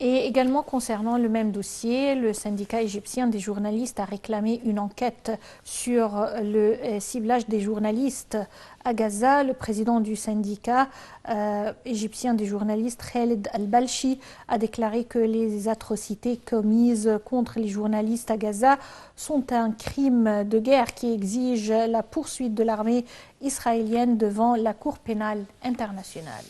Et également concernant le même dossier, le syndicat égyptien des journalistes a réclamé une enquête sur le ciblage des journalistes à Gaza. Le président du syndicat égyptien des journalistes, Khaled Al-Balchi, a déclaré que les atrocités commises contre les journalistes à Gaza sont un crime de guerre qui exige la poursuite de l'armée israélienne devant la Cour pénale internationale.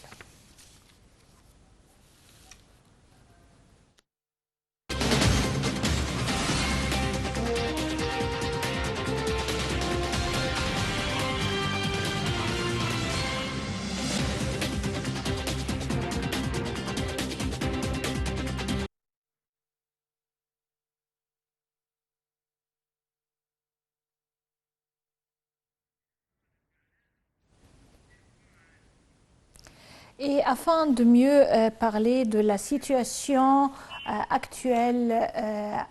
Et afin de mieux parler de la situation actuelle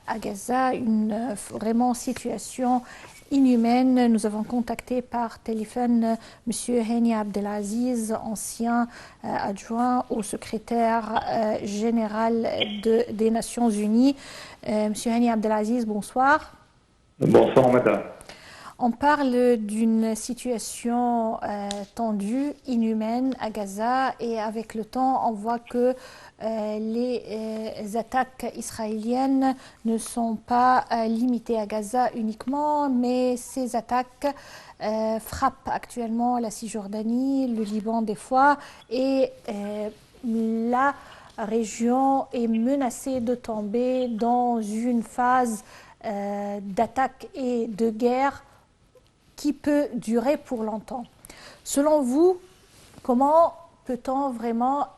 à Gaza, une vraiment situation inhumaine, nous avons contacté par téléphone M. Hani Abdelaziz, ancien adjoint au secrétaire général des Nations Unies. M. Hani Abdelaziz, bonsoir. Bonsoir, madame. On parle d'une situation tendue, inhumaine à Gaza, et avec le temps, on voit que les attaques israéliennes ne sont pas limitées à Gaza uniquement, mais ces attaques frappent actuellement la Cisjordanie, le Liban des fois, et la région est menacée de tomber dans une phase d'attaque et de guerre qui peut durer pour longtemps. Selon vous, comment peut-on vraiment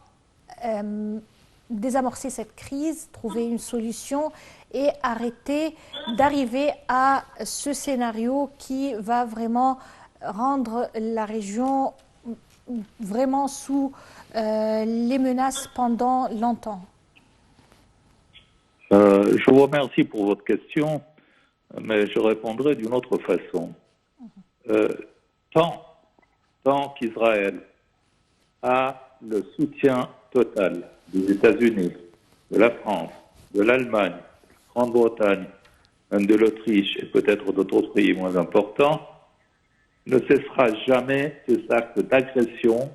désamorcer cette crise, trouver une solution et arrêter d'arriver à ce scénario qui va vraiment rendre la région vraiment sous les menaces pendant longtemps? Je vous remercie pour votre question, mais je répondrai d'une autre façon. Tant qu'Israël a le soutien total des États-Unis, de la France, de l'Allemagne, de la Grande-Bretagne, même de l'Autriche et peut-être d'autres pays moins importants, ne cessera jamais ces actes d'agression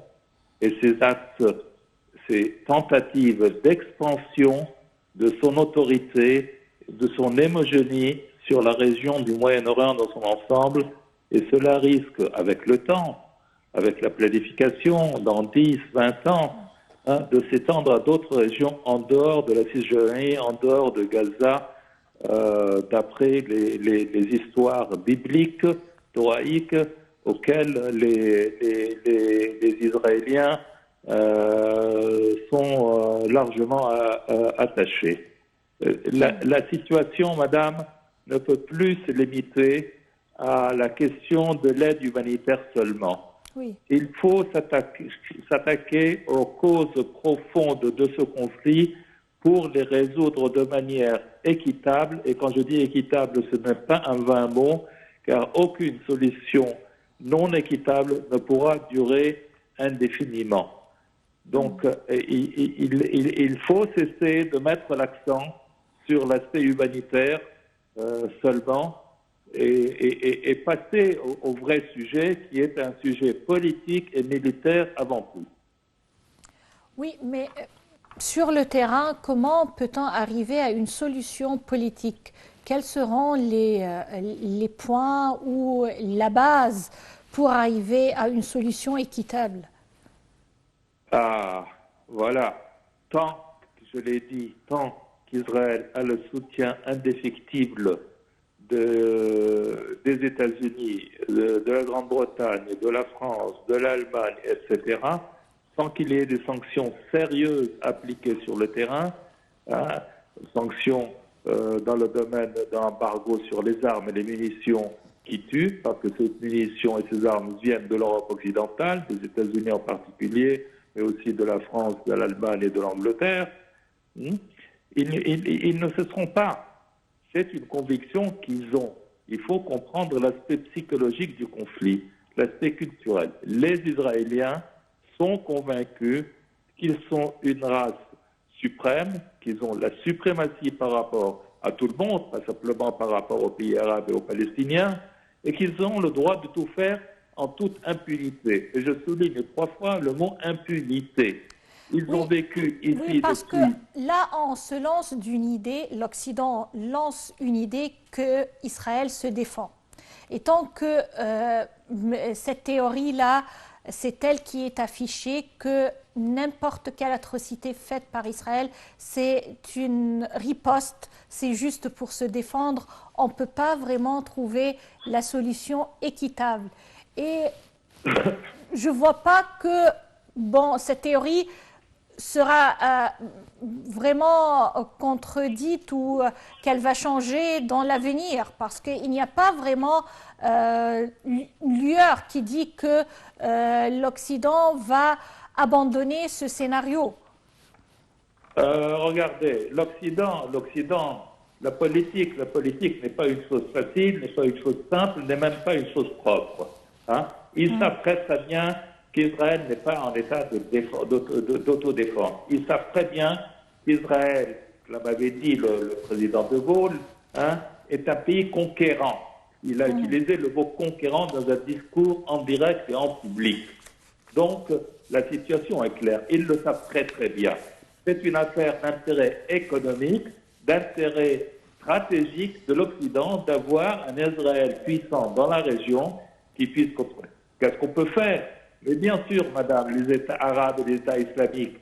et ces tentatives d'expansion de son autorité, de son hémogénie sur la région du Moyen-Orient dans son ensemble. Et cela risque, avec le temps, avec la planification, dans 10, 20 ans, de s'étendre à d'autres régions en dehors de la Cisjordanie, en dehors de Gaza, d'après les histoires bibliques, thoraïques, auxquelles les Israéliens sont largement attachés. La situation, madame, ne peut plus se limiter à la question de l'aide humanitaire seulement. Oui. Il faut s'attaquer aux causes profondes de ce conflit pour les résoudre de manière équitable. Et quand je dis équitable, ce n'est pas un vain mot, car aucune solution non équitable ne pourra durer indéfiniment. Donc, il faut cesser de mettre l'accent sur l'aspect humanitaire seulement, et passer au vrai sujet qui est un sujet politique et militaire avant tout. Oui, mais sur le terrain, comment peut-on arriver à une solution politique? Quels seront les points ou la base pour arriver à une solution équitable? Ah, voilà. Tant, je l'ai dit, tant qu'Israël a le soutien indéfectible des États-Unis, de la Grande-Bretagne, de la France, de l'Allemagne, etc., sans qu'il y ait des sanctions sérieuses appliquées sur le terrain, sanctions dans le domaine d'un embargo sur les armes et les munitions qui tuent, parce que ces munitions et ces armes viennent de l'Europe occidentale, des États-Unis en particulier, mais aussi de la France, de l'Allemagne et de l'Angleterre. Ils ne cesseront pas. C'est une conviction qu'ils ont. Il faut comprendre l'aspect psychologique du conflit, l'aspect culturel. Les Israéliens sont convaincus qu'ils sont une race suprême, qu'ils ont la suprématie par rapport à tout le monde, pas simplement par rapport aux pays arabes et aux Palestiniens, et qu'ils ont le droit de tout faire en toute impunité. Et je souligne 3 fois le mot impunité. Ils ont Oui, vécu oui, ici parce que depuis... là, on se lance d'une idée, l'Occident lance une idée que Israël se défend. Et tant que cette théorie-là, c'est elle qui est affichée, que n'importe quelle atrocité faite par Israël, c'est une riposte, c'est juste pour se défendre, on ne peut pas vraiment trouver la solution équitable. Et je ne vois pas que bon, cette théorie sera vraiment contredite ou qu'elle va changer dans l'avenir, parce qu'il n'y a pas vraiment une lueur qui dit que l'Occident va abandonner ce scénario. Regardez, la politique n'est pas une chose facile, n'est pas une chose simple, n'est même pas une chose propre. Hein. Ils savent très très bien qu'Israël n'est pas en état d'autodéfense. Ils savent très bien qu'Israël, comme avait dit le président de Gaulle, hein, est un pays conquérant. Il a utilisé le mot conquérant dans un discours en direct et en public. Donc, la situation est claire. Ils le savent très très bien. C'est une affaire d'intérêt économique, d'intérêt stratégique de l'Occident d'avoir un Israël puissant dans la région qui puisse contrôler. Qu'est-ce qu'on peut faire? Mais bien sûr, madame, les États arabes et les États islamiques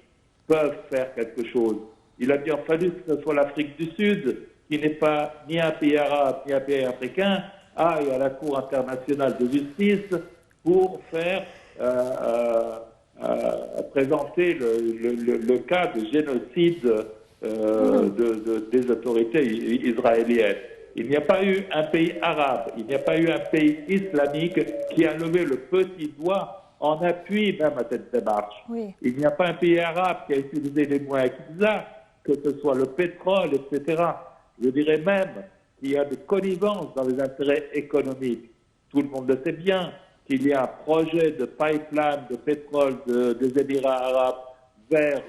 peuvent faire quelque chose. Il a bien fallu que ce soit l'Afrique du Sud, qui n'est pas ni un pays arabe ni un pays africain, aille à la Cour internationale de justice pour faire présenter le cas de génocide des autorités israéliennes. Il n'y a pas eu un pays arabe, il n'y a pas eu un pays islamique qui a levé le petit doigt en appui même à cette démarche. Oui. Il n'y a pas un pays arabe qui a utilisé les moyens qu'il a, que ce soit le pétrole, etc. Je dirais même qu'il y a de connivence dans les intérêts économiques. Tout le monde le sait bien qu'il y a un projet de pipeline de pétrole des Émirats arabes vers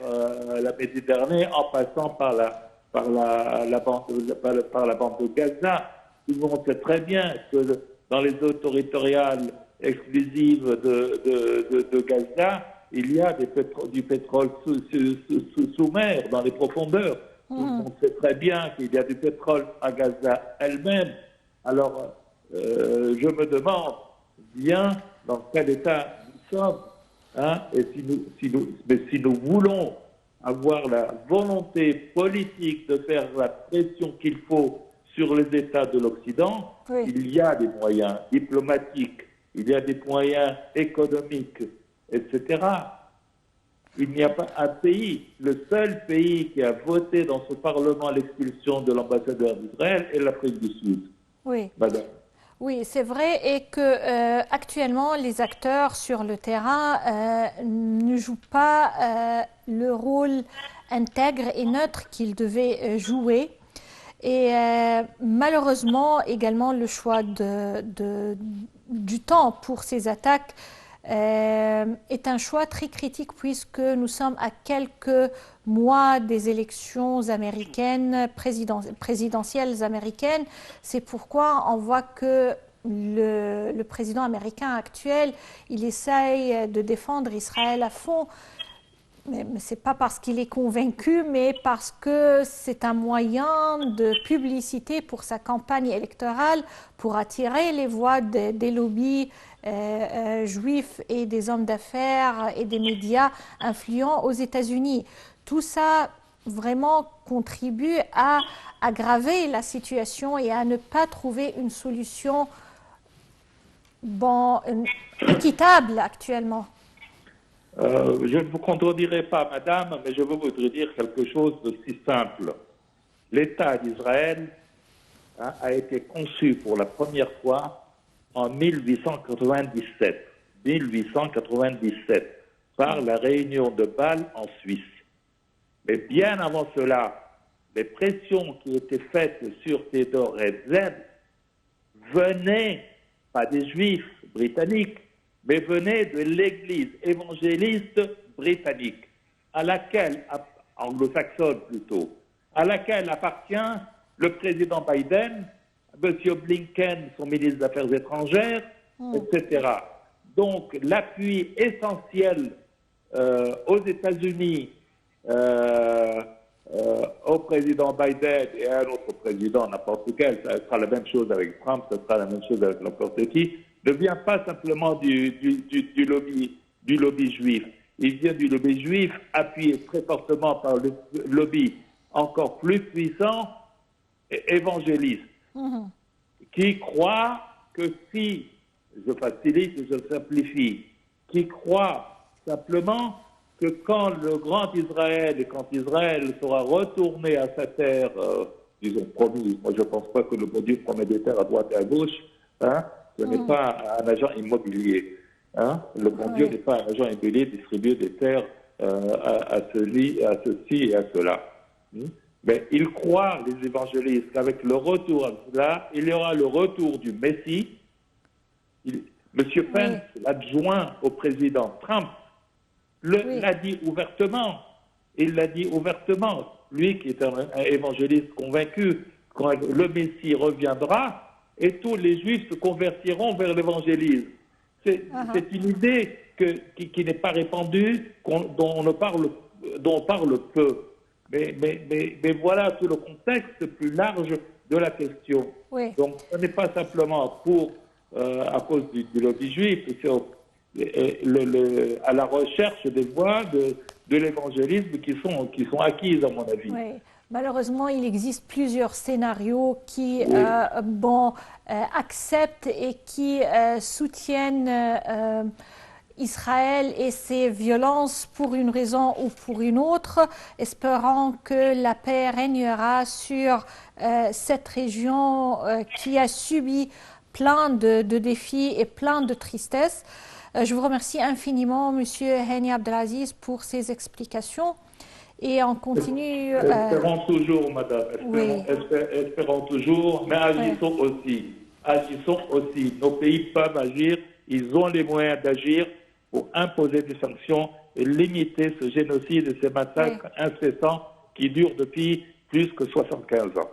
la Méditerranée en passant par la bande de Gaza. Tout le monde sait très bien que dans les eaux territoriales exclusives de Gaza, il y a du pétrole sous mer, dans les profondeurs. Tout le monde sait très bien qu'il y a du pétrole à Gaza elle-même. Alors, je me demande bien dans quel état nous sommes, hein, et si nous voulons avoir la volonté politique de faire la pression qu'il faut sur les États de l'Occident, Oui. il y a des moyens diplomatiques, il y a des moyens économiques, etc. Il n'y a pas un pays, le seul pays qui a voté dans ce Parlement l'expulsion de l'ambassadeur d'Israël est l'Afrique du Sud. Oui. Madame. Oui, c'est vrai, et que actuellement les acteurs sur le terrain ne jouent pas le rôle intègre et neutre qu'ils devaient jouer. Et malheureusement également le choix du temps pour ces attaques est un choix très critique, puisque nous sommes à quelques mois des élections américaines, présidentielles américaines. C'est pourquoi on voit que le président américain actuel, il essaye de défendre Israël à fond. Mais ce n'est pas parce qu'il est convaincu, mais parce que c'est un moyen de publicité pour sa campagne électorale, pour attirer les voix des lobbies juifs et des hommes d'affaires et des médias influents aux États-Unis. Tout ça vraiment contribue à aggraver la situation et à ne pas trouver une solution équitable actuellement. Je ne vous contredirai pas, madame, mais je veux vous dire quelque chose de si simple. L'État d'Israël a été conçu pour la première fois en 1897. 1897, par la réunion de Bâle en Suisse. Mais bien avant cela, les pressions qui étaient faites sur Theodor Herzl venaient pas des Juifs britanniques, mais venait de l'Église évangéliste britannique, à laquelle anglo-saxonne plutôt, à laquelle appartient le président Biden, M. Blinken, son ministre des Affaires étrangères, etc. Donc l'appui essentiel aux États-Unis, au président Biden et à un autre président, n'importe lequel, ça sera la même chose avec Trump, ça sera la même chose avec n'importe qui, ne vient pas simplement du lobby juif. Il vient du lobby juif appuyé très fortement par le lobby encore plus puissant, évangéliste, qui croit que si, je facilite et je simplifie, qui croit simplement que quand le grand Israël et quand Israël sera retourné à sa terre, disons promise, moi je ne pense pas que le bon Dieu promet des terres à droite et à gauche, hein, ce n'est pas un agent immobilier. Hein, le bon Dieu n'est pas un agent immobilier distribuer des terres à ceci et à cela. Mais ils croient, les évangélistes, qu'avec le retour à cela, il y aura le retour du Messie. Monsieur Pence, l'adjoint au président Trump, l'a dit ouvertement. Il l'a dit ouvertement. Lui qui est un évangéliste convaincu, quand le Messie reviendra, et tous les Juifs se convertiront vers l'évangélisme. C'est une idée qui n'est pas répandue, dont on parle peu. Mais voilà tout le contexte plus large de la question. Oui. Donc ce n'est pas simplement à cause du lobby juif, c'est à la recherche des voies de l'évangélisme qui sont acquises, à mon avis. Oui. Malheureusement, il existe plusieurs scénarios qui acceptent et qui soutiennent Israël et ses violences pour une raison ou pour une autre, espérant que la paix régnera sur cette région qui a subi plein de défis et plein de tristesse. Je vous remercie infiniment, Monsieur Hani Abdelaziz, pour ces explications. Et on continue. Espérons toujours, madame. Espérons toujours, mais agissons aussi. Agissons aussi. Nos pays peuvent agir. Ils ont les moyens d'agir pour imposer des sanctions et limiter ce génocide et ces massacres incessants qui durent depuis plus que 75 ans.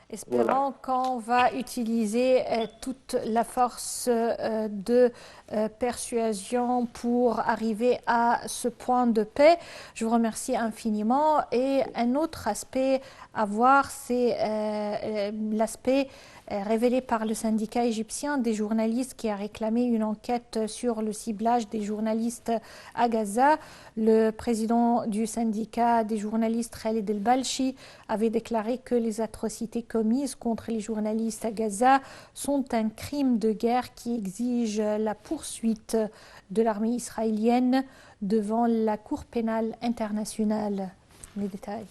Espérons qu'on va utiliser toute la force de persuasion pour arriver à ce point de paix. Je vous remercie infiniment. Et un autre aspect à voir, c'est l'aspect révélé par le syndicat égyptien des journalistes qui a réclamé une enquête sur le ciblage des journalistes à Gaza. Le président du syndicat des journalistes, Khaled El-Balchi, avait déclaré que les atrocités commises contre les journalistes à Gaza sont un crime de guerre qui exige la poursuite de l'armée israélienne devant la Cour pénale internationale. Les détails.